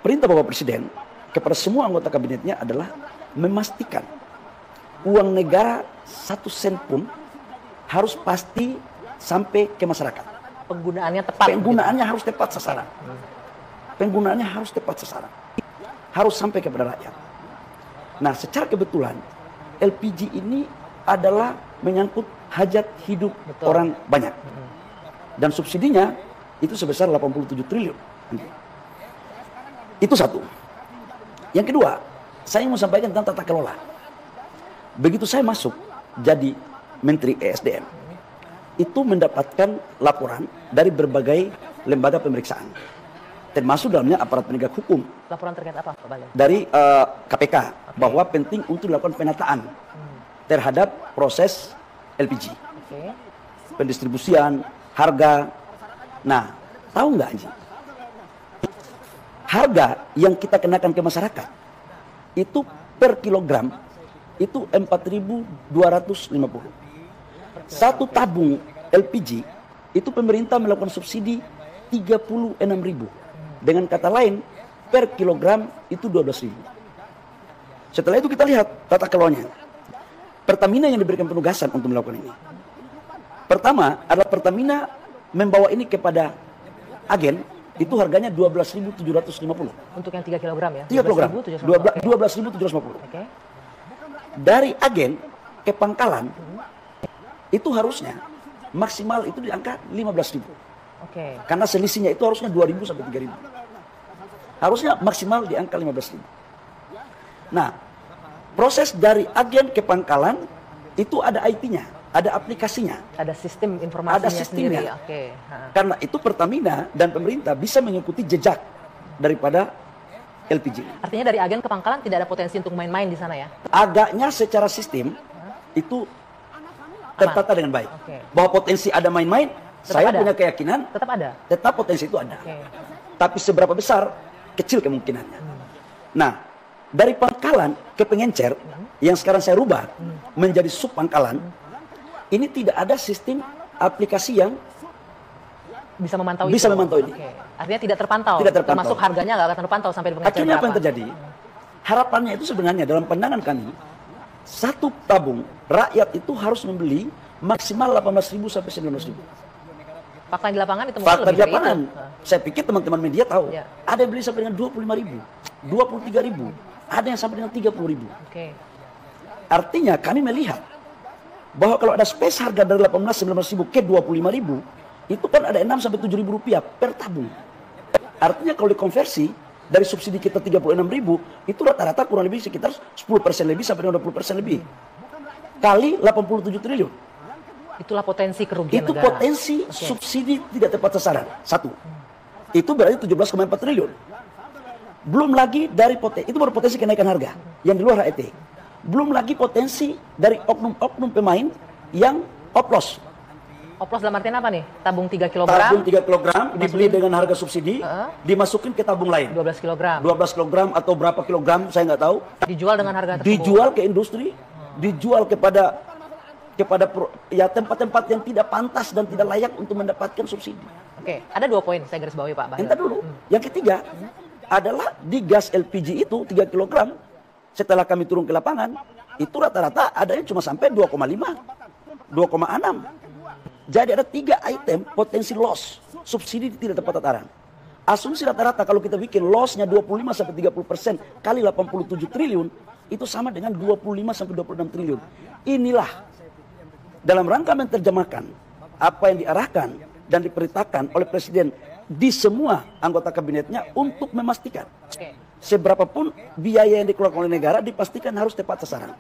perintah Bapak Presiden kepada semua anggota kabinetnya adalah memastikan uang negara 1 sen pun harus pasti sampai ke masyarakat. Penggunaannya tepat. Penggunaannya harus tepat sasaran. Penggunaannya harus tepat sasaran. Harus sampai kepada rakyat. Nah, secara kebetulan LPG ini adalah menyangkut hajat hidup orang banyak. Dan subsidinya itu sebesar 87 triliun. Itu satu. Yang kedua, saya mau sampaikan tentang tata kelola. Begitu saya masuk jadi Menteri ESDM, itu mendapatkan laporan dari berbagai lembaga pemeriksaan, termasuk dalamnya aparat penegak hukum. Laporan terkait apa, Pak Balil? Dari KPK, bahwa penting untuk dilakukan penataan terhadap proses LPG. Pendistribusian, harga. Nah, tahu nggak Anji? Harga yang kita kenakan ke masyarakat itu per kilogram itu 4.250. Satu tabung LPG itu pemerintah melakukan subsidi 36.000. Dengan kata lain, per kilogram itu 12.000. Setelah itu kita lihat tata kelolanya. Pertamina yang diberikan penugasan untuk melakukan ini. Pertama adalah Pertamina membawa ini kepada agen, itu harganya 12.750. Untuk yang 3 kg ya? 3 kg. 12.750. Oke. Dari agen ke pangkalan itu harusnya maksimal itu di angka 15.000. Oke. Karena selisihnya itu harusnya 2.000 sampai 3.000. Harusnya maksimal di angka 15.000. Nah, proses dari agen ke pangkalan itu ada IT-nya, ada aplikasinya, ada sistem informasinya ada sistemnya. Sendiri. Oke. Karena itu Pertamina dan pemerintah bisa mengikuti jejak daripada LPG. Artinya dari agen ke pangkalan tidak ada potensi untuk main-main di sana ya? Agaknya secara sistem itu tertata dengan baik. Bahwa potensi ada main-main, saya punya keyakinan tetap potensi itu ada. Tapi seberapa besar, kecil kemungkinannya. Nah, dari pangkalan ke pengencer yang sekarang saya rubah menjadi sub pangkalan, ini tidak ada sistem aplikasi yang bisa memantau ini. Artinya tidak terpantau. Termasuk harganya nggak akan terpantau sampai di pengecer. Akhirnya apa yang terjadi? Harapannya itu sebenarnya dalam pandangan kami, satu tabung rakyat itu harus membeli maksimal 18.000 sampai 19.000. Fakta di lapangan itu fakta di lapangan. Saya pikir teman-teman media tahu. Ya. Ada yang beli sampai dengan 25.000, 23.000, ada yang sampai dengan 30.000. Artinya kami melihat bahwa kalau ada space harga dari 18.000-19.000 ke 25.000, itu kan ada 6 sampai 7.000 rupiah per tabung. Artinya kalau dikonversi dari subsidi kita 36.000, itu rata-rata kurang lebih sekitar 10% lebih sampai 20% lebih. Kali 87 triliun. Itulah potensi kerugian itu negara. Potensi subsidi tidak tepat sasaran. Satu. Itu berarti 17,4 triliun. Belum lagi dari potensi, itu baru potensi kenaikan harga yang di luar HET. Belum lagi potensi dari oknum-oknum pemain yang oplos. Oplos dalam artian apa nih? Tabung 3 kg? Tabung 3 kg dibeli dengan harga subsidi, dimasukin ke tabung lain. 12 kg? 12 kg atau berapa kilogram, saya nggak tahu. Dijual dengan harga tersebut? Dijual ke industri, dijual kepada ya tempat-tempat yang tidak pantas dan tidak layak untuk mendapatkan subsidi. Oke, ada 2 poin saya garis bawahi Pak Bahlil. Entar dulu. Yang ketiga adalah di gas LPG itu 3 kg, setelah kami turun ke lapangan, itu rata-rata adanya cuma sampai 2,5, 2,6. Jadi ada 3 item potensi loss, subsidi tidak tepat tataran. Asumsi rata-rata kalau kita bikin lossnya 25-30% kali 87 triliun, itu sama dengan 25-26 triliun. Inilah dalam rangka menerjemahkan apa yang diarahkan dan diperintahkan oleh Presiden di semua anggota kabinetnya untuk memastikan seberapapun biaya yang dikeluarkan oleh negara dipastikan harus tepat sasaran.